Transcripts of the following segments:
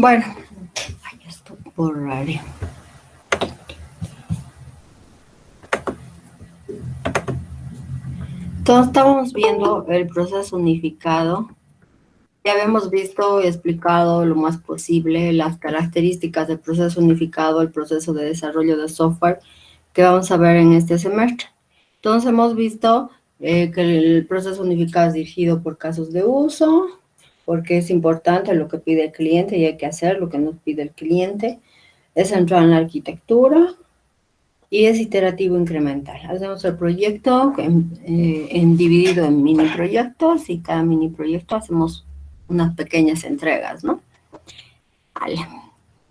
Bueno, ay, esto borraré. Entonces estábamos viendo el proceso unificado. Ya habíamos visto y explicado lo más posible las características del proceso unificado, el proceso de desarrollo de software que vamos a ver en este semestre. Entonces hemos visto que el proceso unificado es dirigido por casos de uso, porque es importante lo que pide el cliente y hay que hacer lo que nos pide el cliente. Es centrado en la arquitectura y es iterativo incremental. Hacemos el proyecto dividido en mini proyectos y cada mini proyecto hacemos unas pequeñas entregas, ¿no? Vale.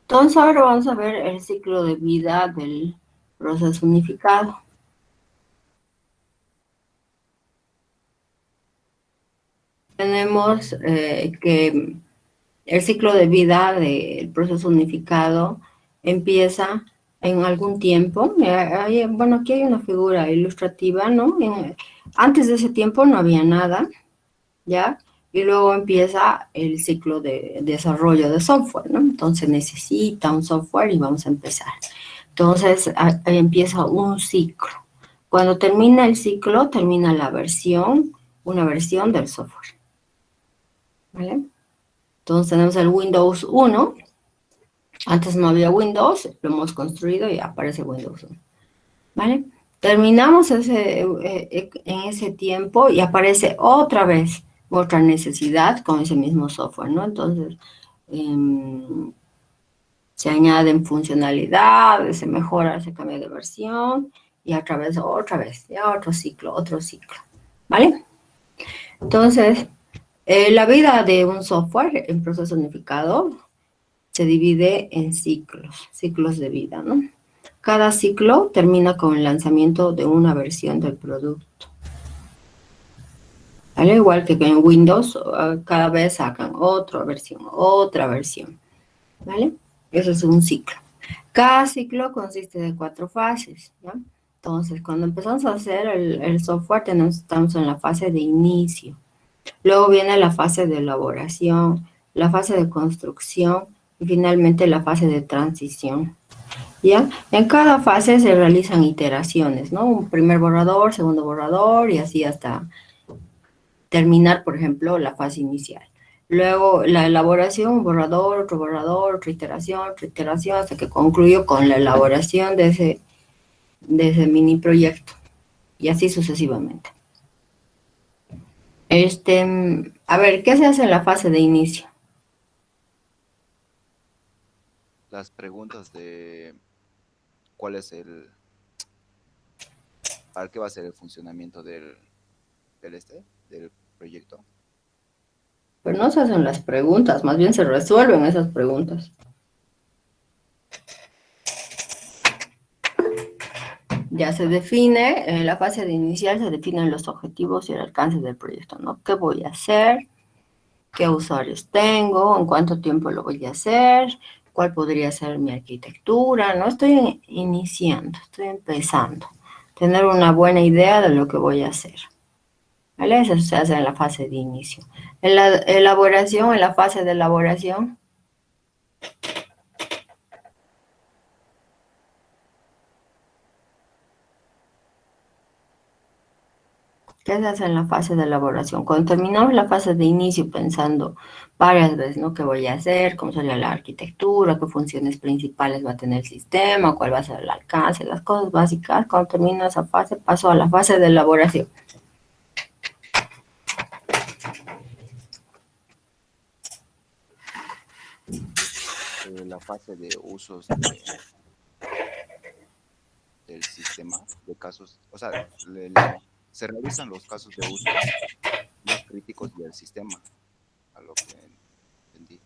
Entonces ahora vamos a ver el ciclo de vida del proceso unificado. Tenemos que el ciclo de vida del proceso unificado empieza en algún tiempo. Bueno, aquí hay una figura ilustrativa, ¿no? Antes de ese tiempo no había nada, ¿ya? Y luego empieza el ciclo de desarrollo de software, ¿no? Entonces necesita un software y vamos a empezar. Entonces ahí empieza un ciclo. Cuando termina el ciclo, termina la versión, una versión del software. ¿Vale? Entonces tenemos el Windows 1. Antes no había Windows, lo hemos construido y aparece Windows 1. ¿Vale? Terminamos en ese tiempo y aparece otra vez otra necesidad con ese mismo software, ¿no? Entonces, se añaden funcionalidades, se mejora, se cambia de versión y otra vez, ya otro ciclo, ¿vale? Entonces, la vida de un software en proceso unificado se divide en ciclos de vida, ¿no? Cada ciclo termina con el lanzamiento de una versión del producto. Al igual que en Windows, cada vez sacan otra versión, ¿vale? Eso es un ciclo. Cada ciclo consiste de 4 fases, ¿ya? Entonces, cuando empezamos a hacer el software, estamos en la fase de inicio. Luego viene la fase de elaboración, la fase de construcción y finalmente la fase de transición, ¿ya? En cada fase se realizan iteraciones, ¿no? Un primer borrador, segundo borrador y así hasta terminar, por ejemplo, la fase inicial. Luego la elaboración, un borrador, otra iteración, hasta que concluyo con la elaboración de ese mini proyecto y así sucesivamente. A ver, ¿qué se hace en la fase de inicio? Las preguntas de ¿para qué va a ser el funcionamiento del proyecto? Pues no se hacen las preguntas, más bien se resuelven esas preguntas. Ya se define, en la fase de inicial se definen los objetivos y el alcance del proyecto, ¿no? ¿Qué voy a hacer? ¿Qué usuarios tengo? ¿En cuánto tiempo lo voy a hacer? ¿Cuál podría ser mi arquitectura? No estoy iniciando, estoy empezando. Tener una buena idea de lo que voy a hacer. ¿Vale? Eso se hace en la fase de inicio. En la elaboración, en la fase de elaboración, ¿qué se hace en la fase de elaboración? Cuando terminamos la fase de inicio pensando varias veces, ¿no? ¿Qué voy a hacer? ¿Cómo sería la arquitectura? ¿Qué funciones principales va a tener el sistema? ¿Cuál va a ser el alcance? Las cosas básicas. Cuando termino esa fase, paso a la fase de elaboración. La fase de usos del sistema, de casos, o sea, se realizan los casos de uso más críticos del sistema, a lo que entendí.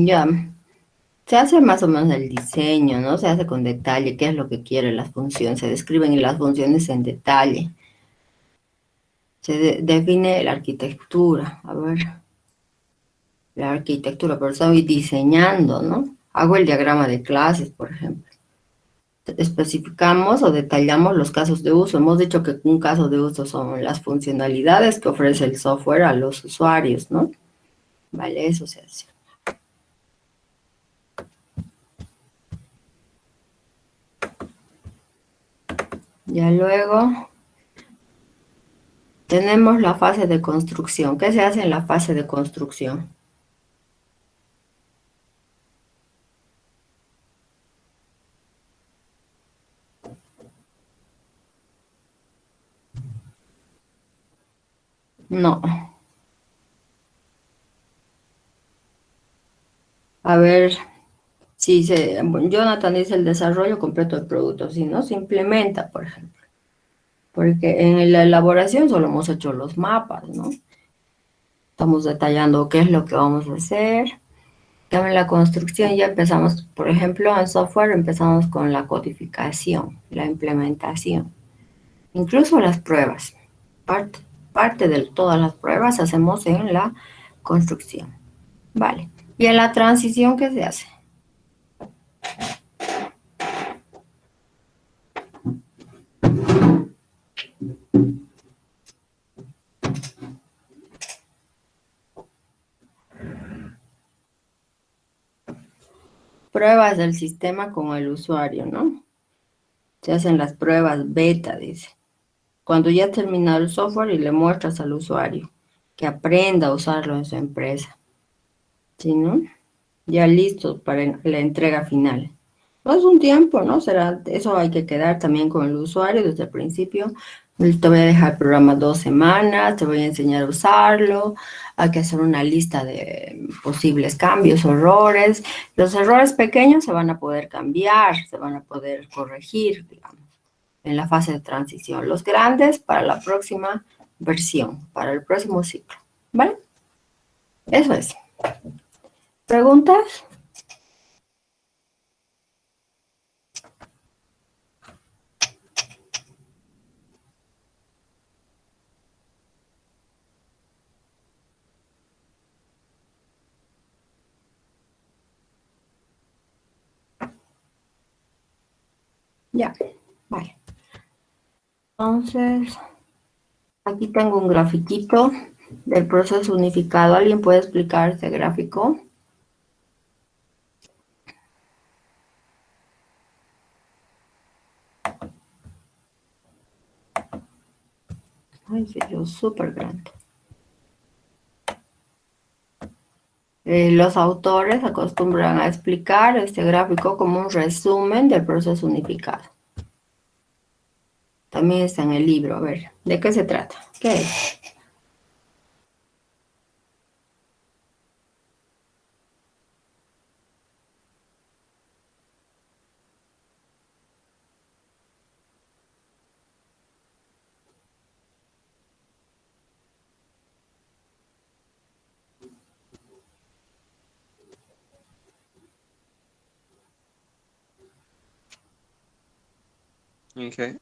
Ya. Se hace más o menos el diseño, ¿no? Se hace con detalle qué es lo que quiere las funciones. Se describen las funciones en detalle. Se define la arquitectura. A ver. La arquitectura, pero estoy diseñando, ¿no? Hago el diagrama de clases, por ejemplo. Especificamos o detallamos los casos de uso. Hemos dicho que un caso de uso son las funcionalidades que ofrece el software a los usuarios, ¿no? Vale, eso se hace. Ya luego tenemos la fase de construcción. ¿Qué se hace en la fase de construcción? No. A ver, si se, bueno, Jonathan dice el desarrollo completo del producto, si no se implementa, por ejemplo. Porque en la elaboración solo hemos hecho los mapas, ¿no? Estamos detallando qué es lo que vamos a hacer. En la construcción ya empezamos, por ejemplo, en software empezamos con la codificación, la implementación, incluso las pruebas. Parte, parte de todas las pruebas hacemos en la construcción. Vale. ¿Y en la transición qué se hace? Pruebas del sistema con el usuario, ¿no? Se hacen las pruebas beta, dice. Cuando ya ha terminado el software y le muestras al usuario que aprenda a usarlo en su empresa. ¿Sí, no? Ya listo para la entrega final. No es un tiempo, ¿no? Será, eso hay que quedar también con el usuario desde el principio. Te voy a dejar el programa 2 semanas, te voy a enseñar a usarlo, hay que hacer una lista de posibles cambios, errores. Los errores pequeños se van a poder cambiar, se van a poder corregir, digamos, en la fase de transición. Los grandes para la próxima versión, para el próximo ciclo. ¿Vale? Eso es. ¿Preguntas? Ya, vale. Entonces, aquí tengo un grafiquito del proceso unificado. ¿Alguien puede explicar este gráfico? Ay, se vio súper grande. Los autores acostumbran a explicar este gráfico como un resumen del proceso unificado. También está en el libro. A ver, ¿de qué se trata? ¿Qué es? Ok.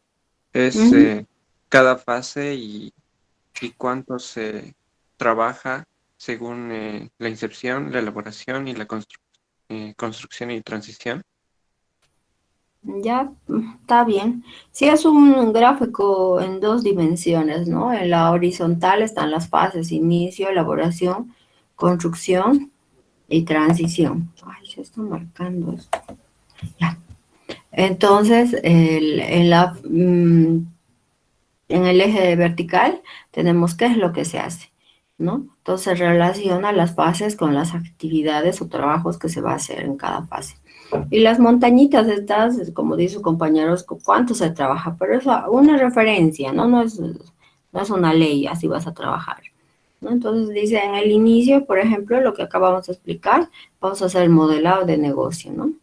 Es Ujú. cada fase y cuánto se trabaja según la incepción, la elaboración y la construcción y transición. Ya, está bien. Sí, es un gráfico en 2 dimensiones, ¿no? En la horizontal están las fases, inicio, elaboración, construcción y transición. Ay, se está marcando esto. Ya. Entonces, en el eje vertical tenemos qué es lo que se hace, ¿no? Entonces relaciona las fases con las actividades o trabajos que se va a hacer en cada fase. Y las montañitas estas, como dice su compañero, es cuánto se trabaja, pero es una referencia, ¿no? No es una ley, así vas a trabajar, ¿no? Entonces dice en el inicio, por ejemplo, lo que acabamos de explicar, vamos a hacer el modelado de negocio, ¿no?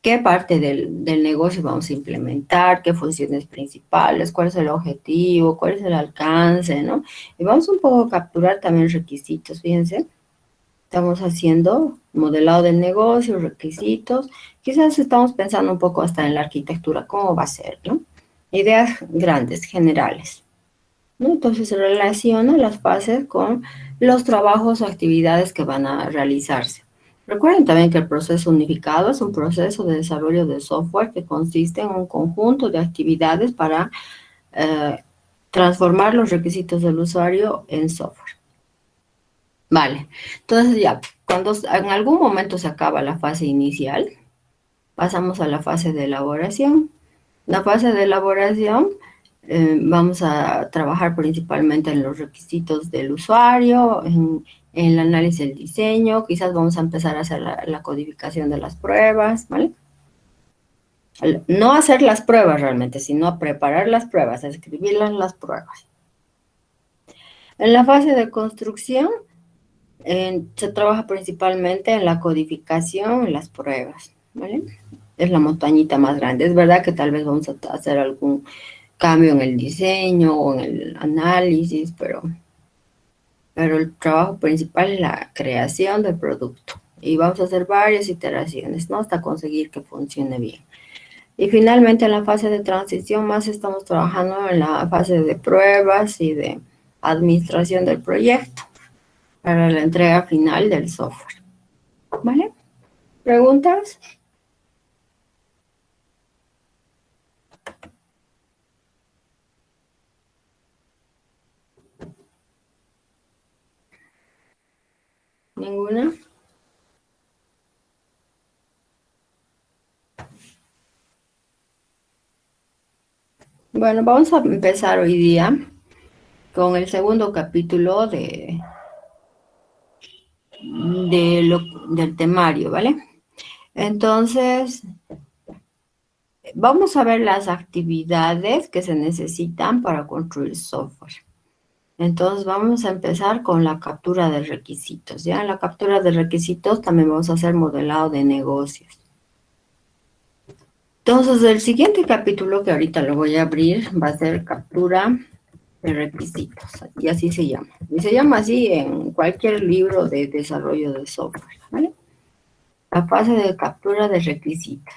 ¿Qué parte del negocio vamos a implementar? ¿Qué funciones principales? ¿Cuál es el objetivo? ¿Cuál es el alcance? ¿No? Y vamos un poco a capturar también requisitos, fíjense. Estamos haciendo modelado del negocio, requisitos. Quizás estamos pensando un poco hasta en la arquitectura, cómo va a ser, ¿no? Ideas grandes, generales, ¿no? Entonces se relaciona las fases con los trabajos o actividades que van a realizarse. Recuerden también que el proceso unificado es un proceso de desarrollo de software que consiste en un conjunto de actividades para eh, transformar los requisitos del usuario en software. Vale, entonces ya, cuando en algún momento se acaba la fase inicial, pasamos a la fase de elaboración. La fase de elaboración Vamos a trabajar principalmente en los requisitos del usuario, en el análisis del diseño, quizás vamos a empezar a hacer la codificación de las pruebas, ¿vale? No hacer las pruebas realmente, sino a preparar las pruebas, a escribirlas las pruebas. En la fase de construcción, se trabaja principalmente en la codificación y las pruebas, ¿vale? Es la montañita más grande. Es verdad que tal vez vamos a hacer algún cambio en el diseño o en el análisis, pero el trabajo principal es la creación del producto. Y vamos a hacer varias iteraciones, ¿no? Hasta conseguir que funcione bien. Y finalmente en la fase de transición más estamos trabajando en la fase de pruebas y de administración del proyecto para la entrega final del software. ¿Vale? ¿Preguntas? ¿Ninguna? Bueno, vamos a empezar hoy día con el segundo capítulo del temario, ¿vale? Entonces, vamos a ver las actividades que se necesitan para construir software. Entonces, vamos a empezar con la captura de requisitos, ¿ya? En la captura de requisitos también vamos a hacer modelado de negocios. Entonces, el siguiente capítulo que ahorita lo voy a abrir va a ser captura de requisitos, y así se llama. Y se llama así en cualquier libro de desarrollo de software, ¿vale? La fase de captura de requisitos.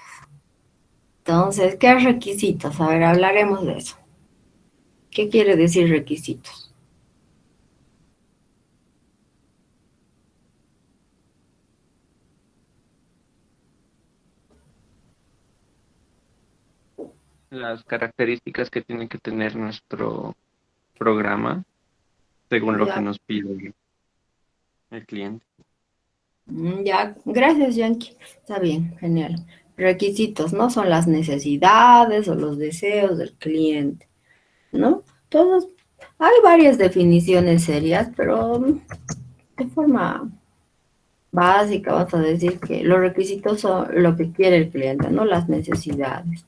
Entonces, ¿qué requisitos? A ver, hablaremos de eso. ¿Qué quiere decir requisitos? Las características que tiene que tener nuestro programa según lo que Ya, nos pide el cliente. ya, gracias, Yankee. Está bien, genial. Requisitos, ¿no? Son las necesidades o los deseos del cliente, ¿no? Todos, hay varias definiciones serias, pero de forma básica vamos a decir que los requisitos son lo que quiere el cliente, no las necesidades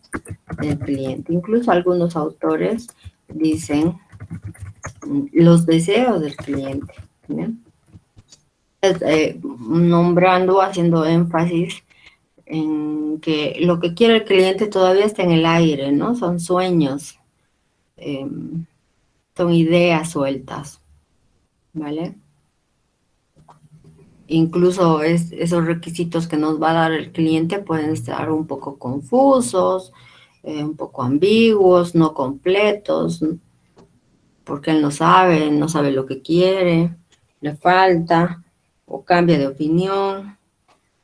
del cliente. Incluso algunos autores dicen los deseos del cliente, ¿no? Nombrando, haciendo énfasis en que lo que quiere el cliente todavía está en el aire, ¿no? Son sueños, eh, son ideas sueltas, ¿vale? Incluso esos requisitos que nos va a dar el cliente pueden estar un poco confusos, un poco ambiguos, no completos, porque él no sabe lo que quiere, le falta o cambia de opinión,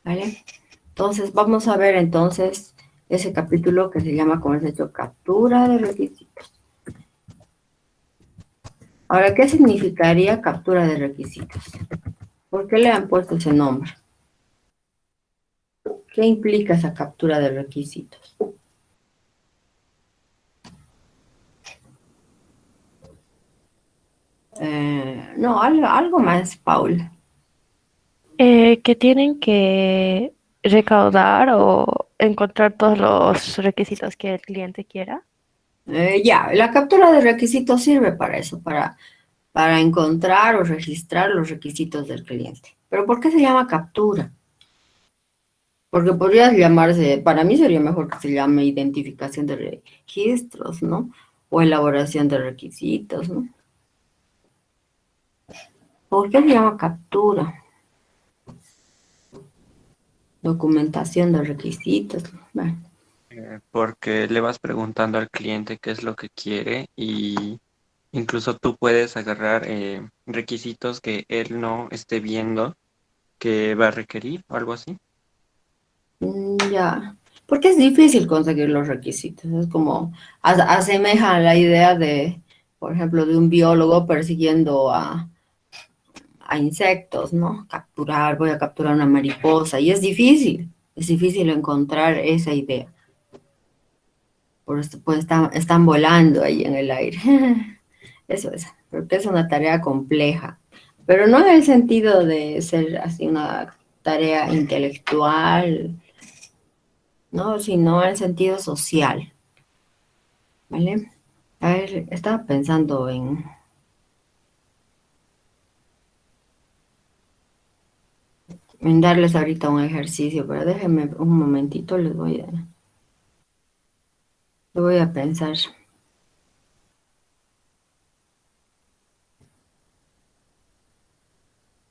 ¿vale? Entonces, vamos a ver entonces ese capítulo que se llama, como les he dicho, captura de requisitos. Ahora, ¿qué significaría captura de requisitos? ¿Por qué le han puesto ese nombre? ¿Qué implica esa captura de requisitos? No, algo más, Paul. Que tienen que recaudar o encontrar todos los requisitos que el cliente quiera. Ya, la captura de requisitos sirve para eso, para encontrar o registrar los requisitos del cliente. ¿Pero por qué se llama captura? Porque podría llamarse, para mí sería mejor que se llame identificación de registros, ¿no? O elaboración de requisitos, ¿no? ¿Por qué se llama captura? Documentación de requisitos. Bueno, Porque le vas preguntando al cliente qué es lo que quiere y incluso tú puedes agarrar requisitos que él no esté viendo que va a requerir o algo así. ya. Porque es difícil conseguir los requisitos. Es como, asemeja la idea de, por ejemplo, de un biólogo persiguiendo a insectos, ¿no? Capturar, voy a capturar una mariposa. Y es difícil encontrar esa idea. por eso pues están volando ahí en el aire. Eso es, porque es una tarea compleja, pero no en el sentido de ser así una tarea intelectual, ¿no? Sino en el sentido social, ¿vale? A ver, estaba pensando en darles ahorita un ejercicio, pero déjenme un momentito, lo voy a pensar.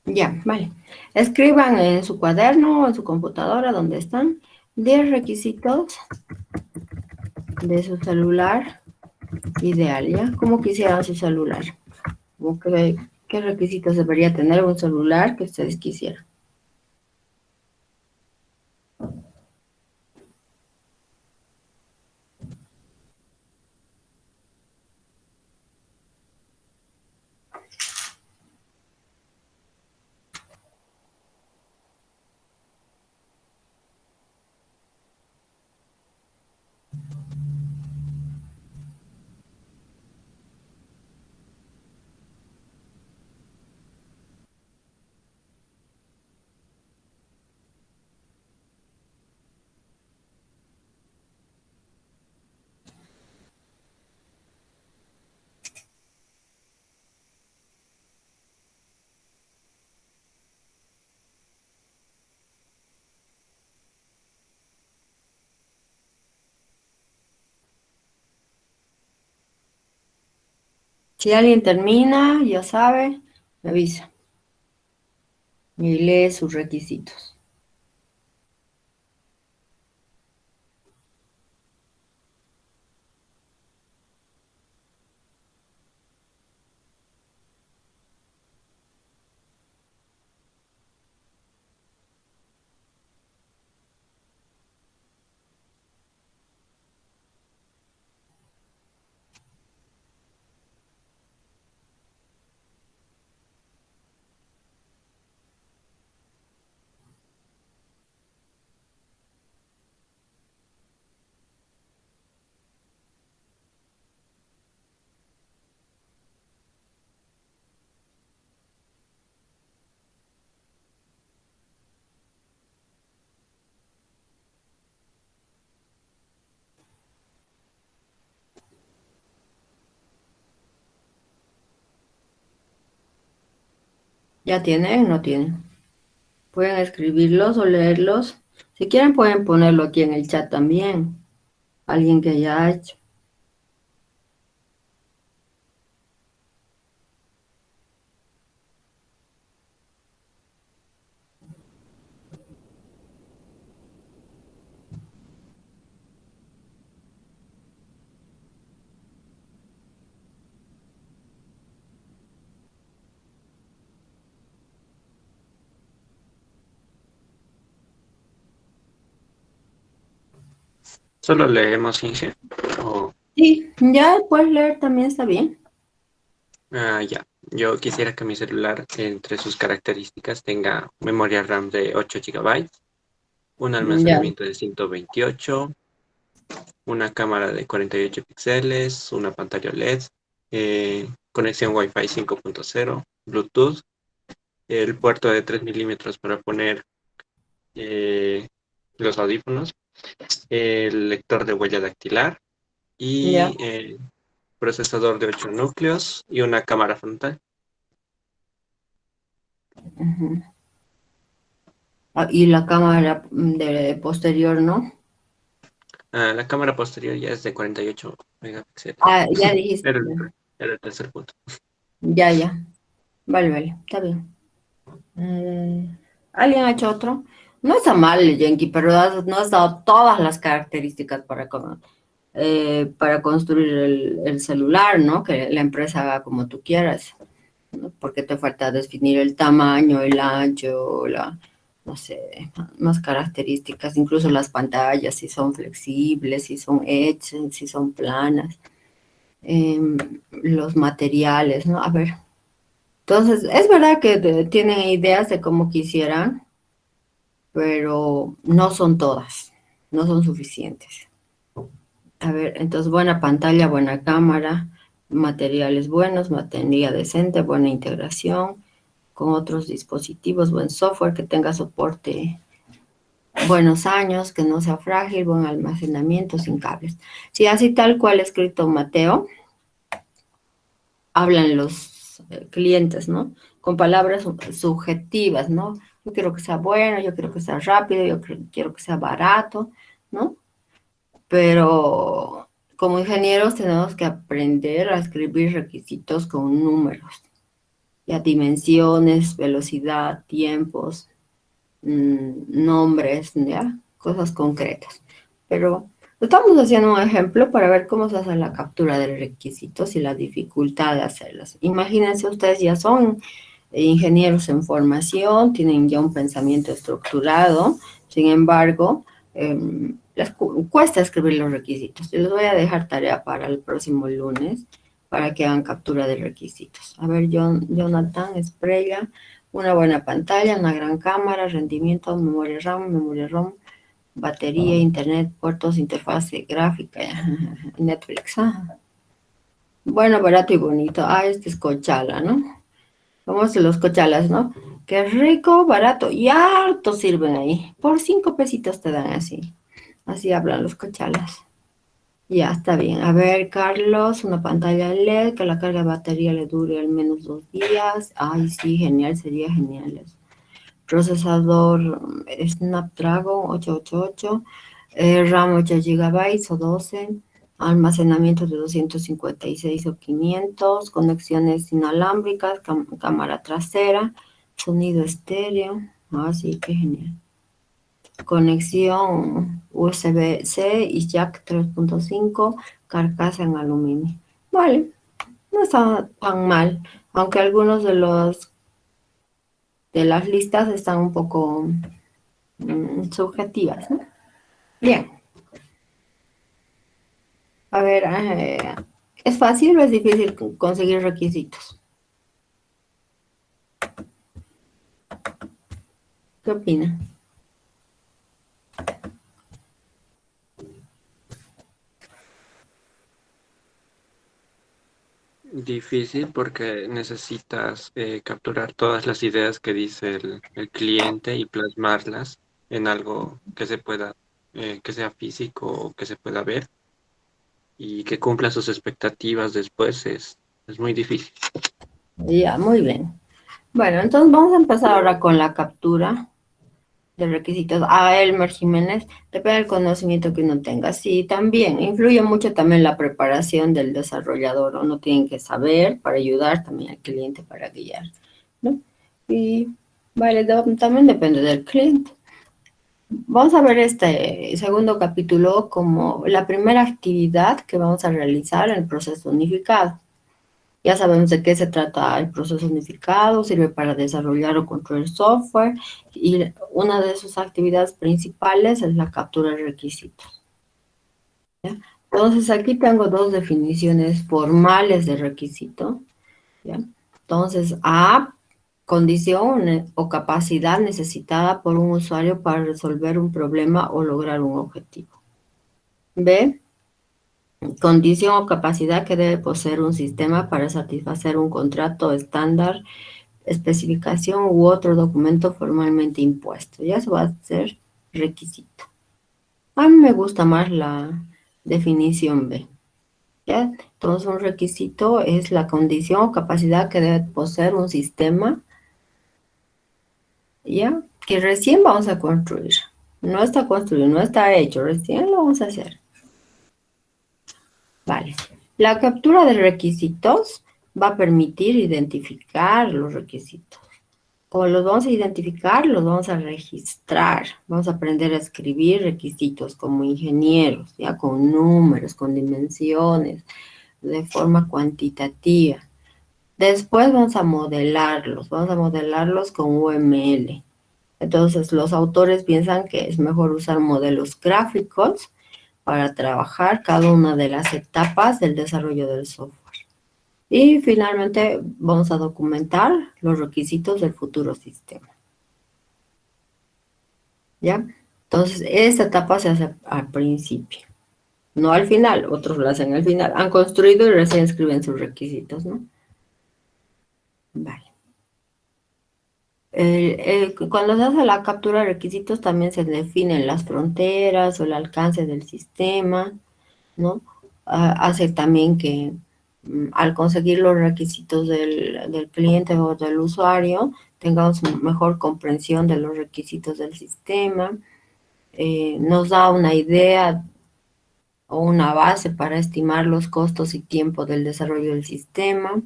Ya, vale. Escriban en su cuaderno o en su computadora donde están 10 requisitos de su celular ideal, ¿ya? ¿Cómo quisieran su celular? ¿Qué requisitos debería tener un celular que ustedes quisieran? Si alguien termina, ya sabe, me avisa y lee sus requisitos. ¿Ya tienen? ¿No tienen? Pueden escribirlos o leerlos. Si quieren pueden ponerlo aquí en el chat también. Alguien que haya hecho. Solo leemos Inge. O, Sí, ya puedes leer también, está bien. ya. Yo quisiera que mi celular, entre sus características, tenga memoria RAM de 8 GB, un Ya. almacenamiento de 128, una cámara de 48 píxeles, una pantalla LED, conexión Wi-Fi 5.0, Bluetooth, el puerto de 3 milímetros para poner eh, los audífonos, el lector de huella dactilar Ya. y procesador de 8 núcleos y una cámara frontal. Ujú. Ah, y la cámara de posterior, ¿no? La cámara posterior ya es de 48 megapíxeles. Ah, ya dijiste. Era era el tercer punto. Ya, ya. Vale, vale, está bien. ¿Alguien ha hecho otro? No está mal, Yankee, pero no has dado todas las características para construir el celular, ¿no? Que la empresa haga como tú quieras, ¿no? Porque te falta definir el tamaño, el ancho, no sé, más características, incluso las pantallas, si son flexibles, si son hechas, si son planas, em, los materiales, ¿no? A ver. Entonces, es verdad que tienen ideas de cómo quisieran, pero no son todas, no son suficientes. A ver, entonces buena pantalla, buena cámara, materiales buenos, batería decente, buena integración con otros dispositivos, buen software que tenga soporte buenos años, que no sea frágil, buen almacenamiento sin cables. Si así tal cual ha escrito Mateo, hablan los clientes, ¿no? Con palabras subjetivas, ¿no? Yo quiero que sea bueno, yo quiero que sea rápido, yo quiero que sea barato, ¿no? Pero como ingenieros tenemos que aprender a escribir requisitos con números, ya dimensiones, velocidad, tiempos, nombres, ya, cosas concretas. Pero estamos haciendo un ejemplo para ver cómo se hace la captura de requisitos y la dificultad de hacerlas. Imagínense, ustedes ya son ingenieros en formación, tienen ya un pensamiento estructurado, sin embargo, les cuesta escribir los requisitos. Yo les voy a dejar tarea para el próximo lunes para que hagan captura de requisitos. A ver, Jonathan Esprella, una buena pantalla, una gran cámara, rendimiento, memoria RAM, memoria ROM, batería, internet, puertos, interfase gráfica, Netflix. Bueno, barato y bonito. Este es Cochala, ¿no? Vamos a los Cochalas, ¿no? Qué rico, barato y harto sirven ahí. Por 5 pesitos te dan así. Así hablan los Cochalas. Ya, está bien. A ver, Carlos, una pantalla LED, que la carga de batería le dure al menos 2 días. Ay, sí, genial, sería genial eso. Procesador Snapdragon 888, RAM 8 GB o 12, almacenamiento de 256 o 500, conexiones inalámbricas, cámara trasera, sonido estéreo. Sí, qué genial. Conexión USB-C y jack 3.5, carcasa en aluminio. Vale, no está tan mal, aunque algunos de las listas están un poco subjetivas, ¿no? Bien. A ver, ¿es fácil o es difícil conseguir requisitos? ¿Qué opina? Difícil porque necesitas capturar todas las ideas que dice el cliente y plasmarlas en algo que se pueda, que sea físico o que se pueda ver y que cumpla sus expectativas después es muy difícil. Ya, muy bien. Bueno, entonces vamos a empezar ahora con la captura de requisitos. Elmer Jiménez, depende del conocimiento que uno tenga. Sí, también influye mucho también la preparación del desarrollador. Uno tiene que saber para ayudar también al cliente para guiar, ¿no? Y vale, también depende del cliente. Vamos a ver este segundo capítulo como la primera actividad que vamos a realizar en el proceso unificado. Ya sabemos de qué se trata el proceso unificado, sirve para desarrollar o construir software y una de sus actividades principales es la captura de requisitos. ¿Ya? Entonces aquí tengo 2 definiciones formales de requisito. ¿Ya? Entonces, A, condición o capacidad necesitada por un usuario para resolver un problema o lograr un objetivo. B, condición o capacidad que debe poseer un sistema para satisfacer un contrato estándar, especificación u otro documento formalmente impuesto. Ya eso va a ser requisito. A mí me gusta más la definición B. ¿Ya? Entonces, un requisito es la condición o capacidad que debe poseer un sistema, ¿ya? Que recién vamos a construir. No está construido, no está hecho, recién lo vamos a hacer. Vale. La captura de requisitos va a permitir identificar los requisitos. Como los vamos a identificar, los vamos a registrar. Vamos a aprender a escribir requisitos como ingenieros, ya con números, con dimensiones, de forma cuantitativa. Después vamos a modelarlos con UML. Entonces, los autores piensan que es mejor usar modelos gráficos para trabajar cada una de las etapas del desarrollo del software. Y finalmente vamos a documentar los requisitos del futuro sistema. ¿Ya? Entonces, esta etapa se hace al principio. No al final, otros lo hacen al final. Han construido y recién escriben sus requisitos, ¿no? Vale. Cuando se hace la captura de requisitos también se definen las fronteras o el alcance del sistema, ¿no? Hace también que al conseguir los requisitos del cliente o del usuario tengamos mejor comprensión de los requisitos del sistema, nos da una idea o una base para estimar los costos y tiempo del desarrollo del sistema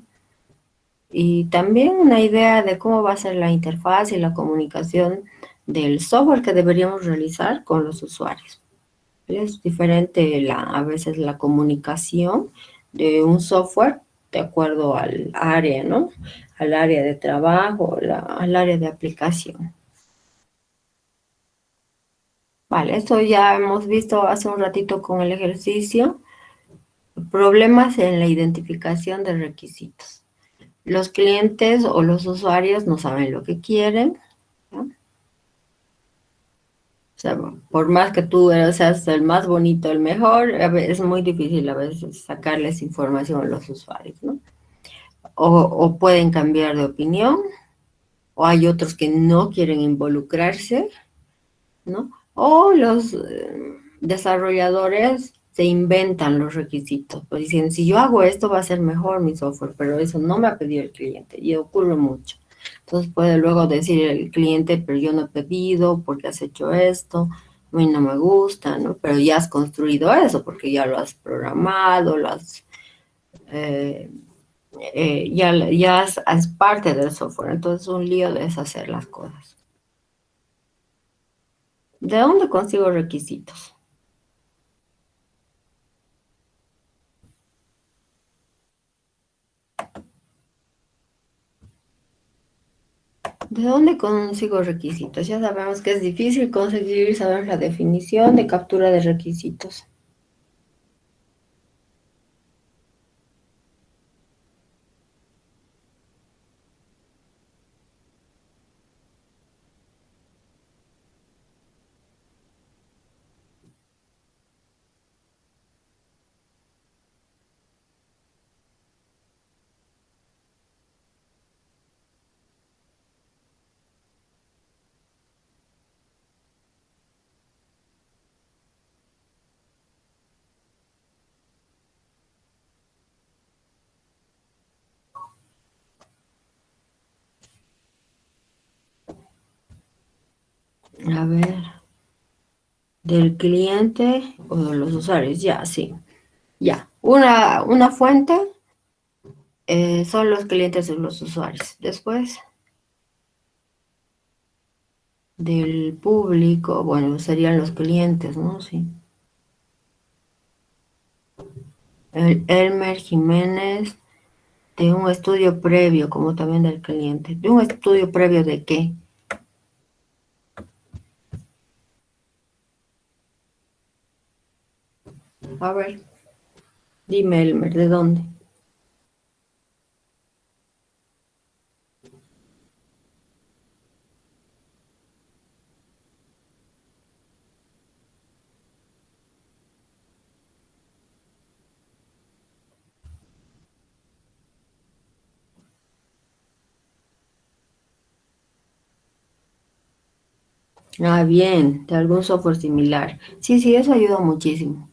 y también una idea de cómo va a ser la interfaz y la comunicación del software que deberíamos realizar con los usuarios. Es diferente a veces la comunicación de un software de acuerdo al área, ¿no? Al área de trabajo, al área de aplicación. Vale, esto ya hemos visto hace un ratito con el ejercicio. Problemas en la identificación de requisitos. Los clientes o los usuarios no saben lo que quieren, ¿no? O sea, por más que tú seas el más bonito, el mejor, es muy difícil a veces sacarles información a los usuarios, ¿no? O pueden cambiar de opinión, o hay otros que no quieren involucrarse, ¿no? O los desarrolladores se inventan los requisitos, pues dicen, si yo hago esto va a ser mejor mi software, pero eso no me ha pedido el cliente y ocurre mucho. Entonces puede luego decir el cliente, pero yo no he pedido porque has hecho esto, a mí no me gusta, ¿no? Pero ya has construido eso porque ya lo has programado, lo has, ya es parte del software, entonces es un lío de deshacer las cosas. ¿De dónde consigo requisitos? ¿De dónde consigo requisitos? Ya sabemos que es difícil conseguir saber la definición de captura de requisitos. A ver, del cliente o de los usuarios, ya, sí. Ya, una fuente son los clientes o los usuarios. Después, del público, bueno, serían los clientes, ¿no? Sí. Elmer Jiménez, de un estudio previo, como también del cliente. ¿De un estudio previo de qué? A ver, dime, Elmer, ¿de dónde? Ah, bien, de algún software similar. Sí, sí, eso ayuda muchísimo.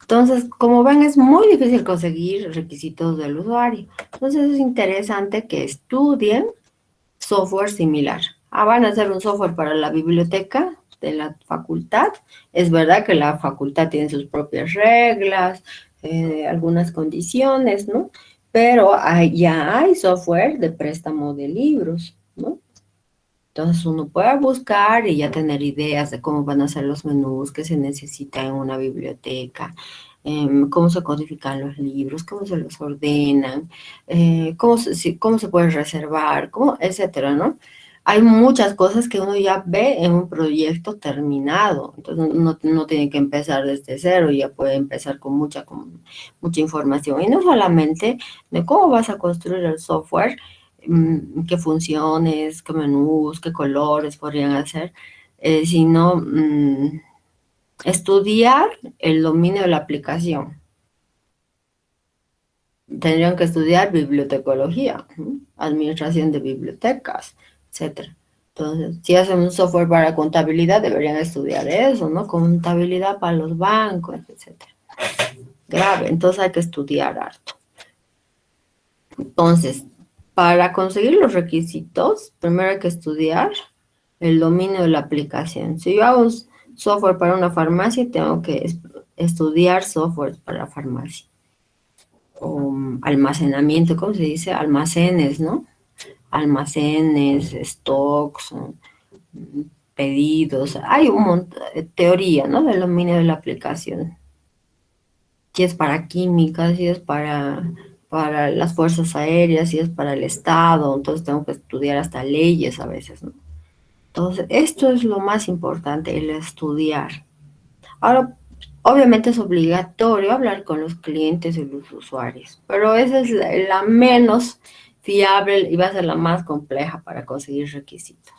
Entonces, como ven, es muy difícil conseguir requisitos del usuario. Entonces, es interesante que estudien software similar. Ah, van a hacer un software para la biblioteca de la facultad. Es verdad que la facultad tiene sus propias reglas, algunas condiciones, ¿no? Pero ya hay software de préstamo de libros, ¿no? Entonces uno puede buscar y ya tener ideas de cómo van a ser los menús que se necesita en una biblioteca, cómo se codifican los libros, cómo se los ordenan, cómo se puede reservar, etcétera, ¿no? Hay muchas cosas que uno ya ve en un proyecto terminado, entonces no tiene que empezar desde cero, ya puede empezar con mucha información. Y no solamente de cómo vas a construir el software, qué funciones, qué menús, qué colores podrían hacer, sino estudiar el dominio de la aplicación. Tendrían que estudiar bibliotecología, ¿no? Administración de bibliotecas, etcétera. Entonces, si hacen un software para contabilidad, deberían estudiar eso, ¿no? Contabilidad para los bancos, etcétera. Grave, entonces hay que estudiar harto. Entonces, para conseguir los requisitos, primero hay que estudiar el dominio de la aplicación. Si yo hago un software para una farmacia, tengo que estudiar software para la farmacia. O almacenamiento, ¿cómo se dice? Almacenes, ¿no? Almacenes, stocks, pedidos. Hay un montón de teoría, ¿no? Del dominio de la aplicación. Si es para química, si es para las fuerzas aéreas, si es para el Estado, entonces tengo que estudiar hasta leyes a veces, ¿no? Entonces, esto es lo más importante, el estudiar. Ahora, obviamente es obligatorio hablar con los clientes y los usuarios, pero esa es la menos fiable y va a ser la más compleja para conseguir requisitos.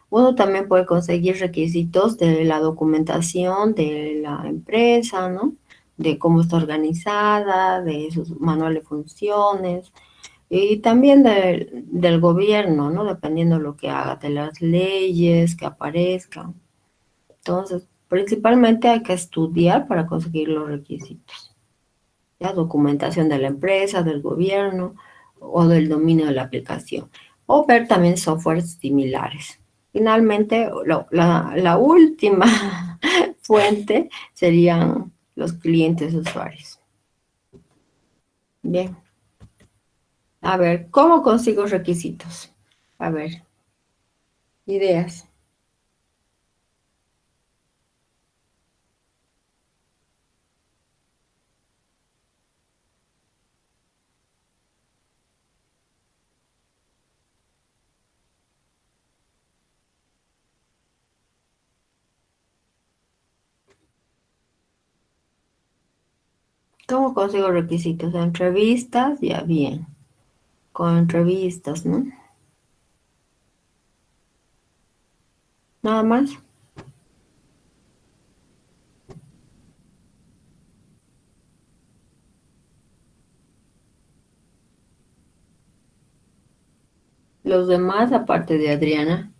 Uno también puede conseguir requisitos de la documentación de la empresa, ¿no? De cómo está organizada, de sus manual de funciones y también del gobierno, ¿no? Dependiendo de lo que haga, de las leyes que aparezcan. Entonces, principalmente hay que estudiar para conseguir los requisitos. Ya, documentación de la empresa, del gobierno o del dominio de la aplicación. O ver también softwares similares. Finalmente, la última fuente serían los clientes usuarios. Bien. A ver, ¿cómo consigo requisitos? A ver, ideas. ¿Cómo consigo requisitos? Entrevistas, ya bien. Con entrevistas, ¿no? Nada más. Los demás, aparte de Adriana.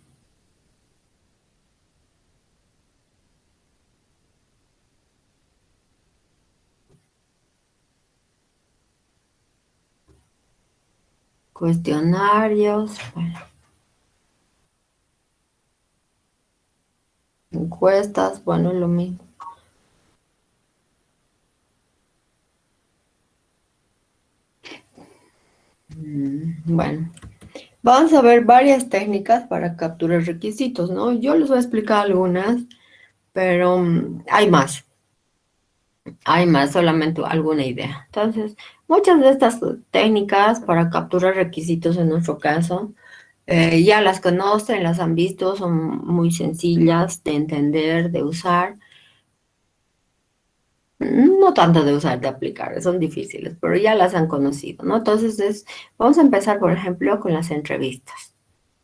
Cuestionarios, bueno, encuestas, bueno, lo mismo. Bueno, vamos a ver varias técnicas para capturar requisitos, ¿no? Yo les voy a explicar algunas, pero hay más, solamente alguna idea. Entonces, muchas de estas técnicas para capturar requisitos en nuestro caso, ya las conocen, las han visto, son muy sencillas de entender, de usar. No tanto de usar, de aplicar, son difíciles, pero ya las han conocido, ¿no? Entonces, vamos a empezar, por ejemplo, con las entrevistas.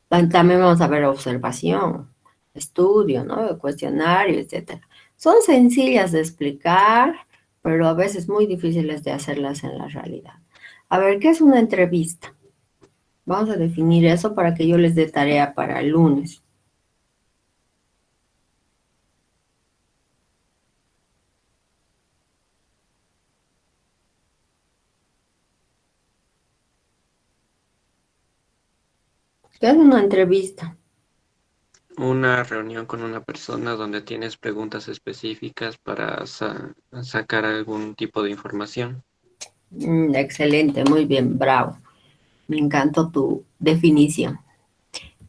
También vamos a ver observación, estudio, ¿no? Cuestionario, etcétera. Son sencillas de explicar, pero a veces muy difíciles de hacerlas en la realidad. A ver, ¿qué es una entrevista? Vamos a definir eso para que yo les dé tarea para el lunes. ¿Qué es una entrevista? Una reunión con una persona donde tienes preguntas específicas para sacar algún tipo de información. Excelente, muy bien, bravo. Me encantó tu definición.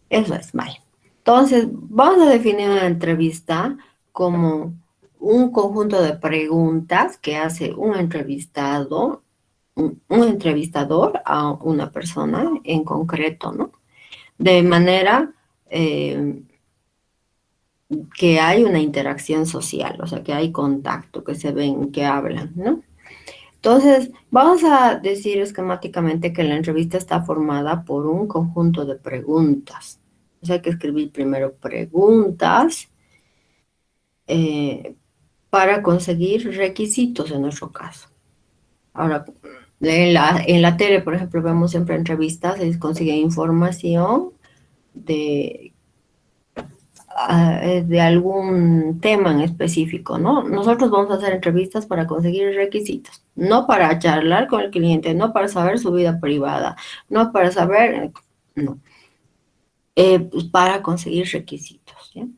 Eso es, vale. Entonces, vamos a definir una entrevista como un conjunto de preguntas que hace un entrevistado, un entrevistador a una persona en concreto, ¿no? De manera que hay una interacción social, o sea, que hay contacto, que se ven, que hablan, ¿no? Entonces, vamos a decir esquemáticamente que la entrevista está formada por un conjunto de preguntas. O sea, hay que escribir primero preguntas, para conseguir requisitos en nuestro caso. Ahora, en la tele, por ejemplo, vemos siempre entrevistas, ellos consiguen información de algún tema en específico, ¿no? Nosotros vamos a hacer entrevistas para conseguir requisitos, no para charlar con el cliente, no para saber su vida privada, no para saber, no, pues para conseguir requisitos, ¿sí?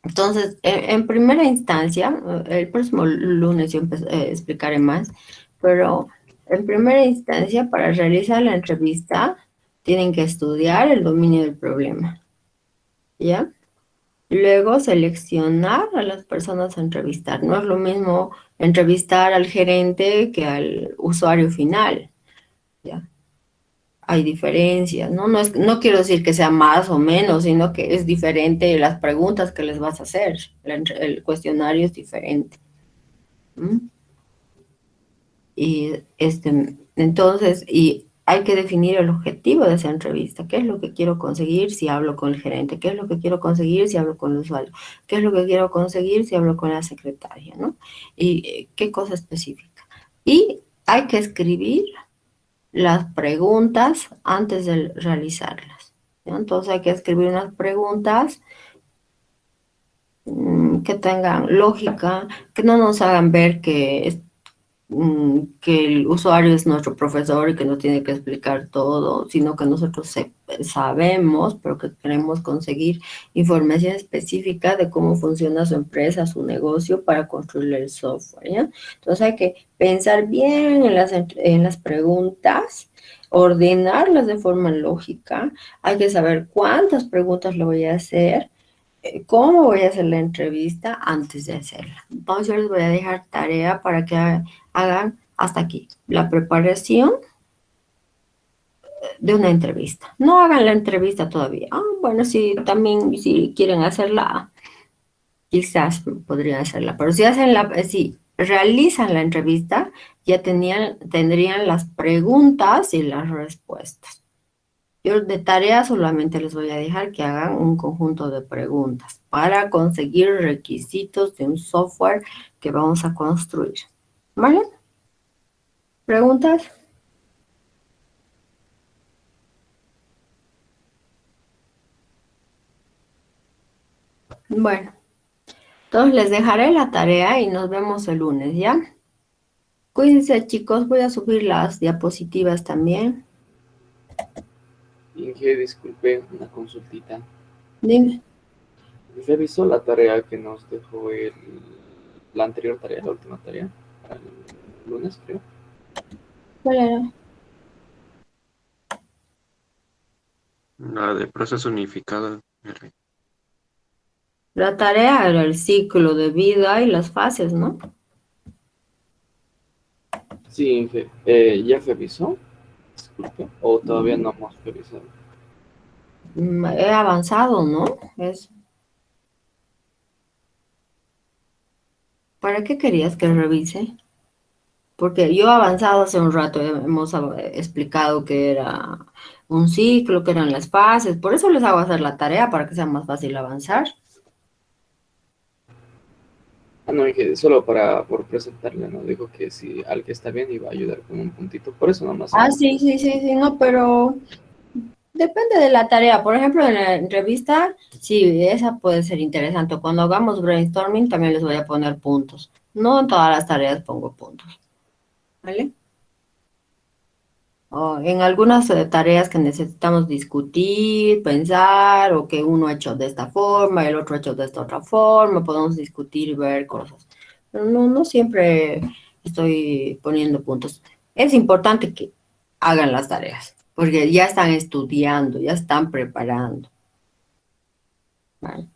Entonces, en primera instancia, el próximo lunes yo explicaré más, pero en primera instancia, para realizar la entrevista, tienen que estudiar el dominio del problema, ¿ya? Luego seleccionar a las personas a entrevistar. No es lo mismo entrevistar al gerente que al usuario final, ¿ya? Hay diferencias, ¿no? No quiero decir que sea más o menos, sino que es diferente las preguntas que les vas a hacer. El cuestionario es diferente. ¿Mm? Y entonces, y hay que definir el objetivo de esa entrevista. ¿Qué es lo que quiero conseguir si hablo con el gerente? ¿Qué es lo que quiero conseguir si hablo con el usuario? ¿Qué es lo que quiero conseguir si hablo con la secretaria? ¿No? Y qué cosa específica. Y hay que escribir las preguntas antes de realizarlas, ¿no? Entonces hay que escribir unas preguntas que tengan lógica, que no nos hagan ver que el usuario es nuestro profesor y que nos tiene que explicar todo, sino que nosotros sabemos, pero que queremos conseguir información específica de cómo funciona su empresa, su negocio, para construir el software, ¿ya? Entonces hay que pensar bien en las preguntas, ordenarlas de forma lógica, hay que saber cuántas preguntas le voy a hacer, cómo voy a hacer la entrevista antes de hacerla. Entonces yo les voy a dejar tarea para que hagan hasta aquí la preparación de una entrevista. No hagan la entrevista todavía. Bueno, sí, también si quieren hacerla, quizás podrían hacerla, pero si realizan la entrevista, ya tendrían las preguntas y las respuestas. Yo de tarea solamente les voy a dejar que hagan un conjunto de preguntas para conseguir requisitos de un software que vamos a construir. ¿Vale? ¿Preguntas? Bueno, entonces les dejaré la tarea y nos vemos el lunes, ¿ya? Cuídense, chicos, voy a subir las diapositivas también. Inge, disculpe, una consultita. Dime. ¿Revisó la tarea que nos dejó la anterior tarea, la última tarea? El lunes, creo. ¿Cuál era? La de proceso unificado. La tarea era el ciclo de vida y las fases, ¿no? Sí, Inge. ¿Ya revisó? Disculpe. ¿O todavía no hemos revisado? He avanzado, ¿no? ¿Para qué querías que revise? Porque yo he avanzado hace un rato, hemos explicado que era un ciclo, que eran las fases, por eso les hago hacer la tarea para que sea más fácil avanzar. No, Inge, solo por presentarle, ¿no? Dijo que si al que está bien iba a ayudar con un puntito. Por eso nomás. Sí, no, pero depende de la tarea. Por ejemplo, en la entrevista, sí, esa puede ser interesante. Cuando hagamos brainstorming también les voy a poner puntos. No en todas las tareas pongo puntos. ¿Vale? O en algunas tareas que necesitamos discutir, pensar, o que uno ha hecho de esta forma, el otro ha hecho de esta otra forma, podemos discutir y ver cosas. Pero no siempre estoy poniendo puntos. Es importante que hagan las tareas, porque ya están estudiando, ya están preparando. ¿Vale?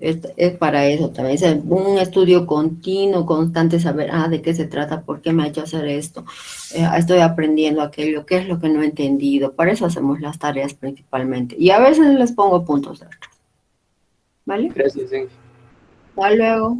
Es para eso también, es un estudio continuo, constante, saber, de qué se trata, por qué me ha hecho hacer esto, estoy aprendiendo aquello, qué es lo que no he entendido, para eso hacemos las tareas principalmente, y a veces les pongo puntos extras, ¿vale? Gracias, Inge. Hasta luego.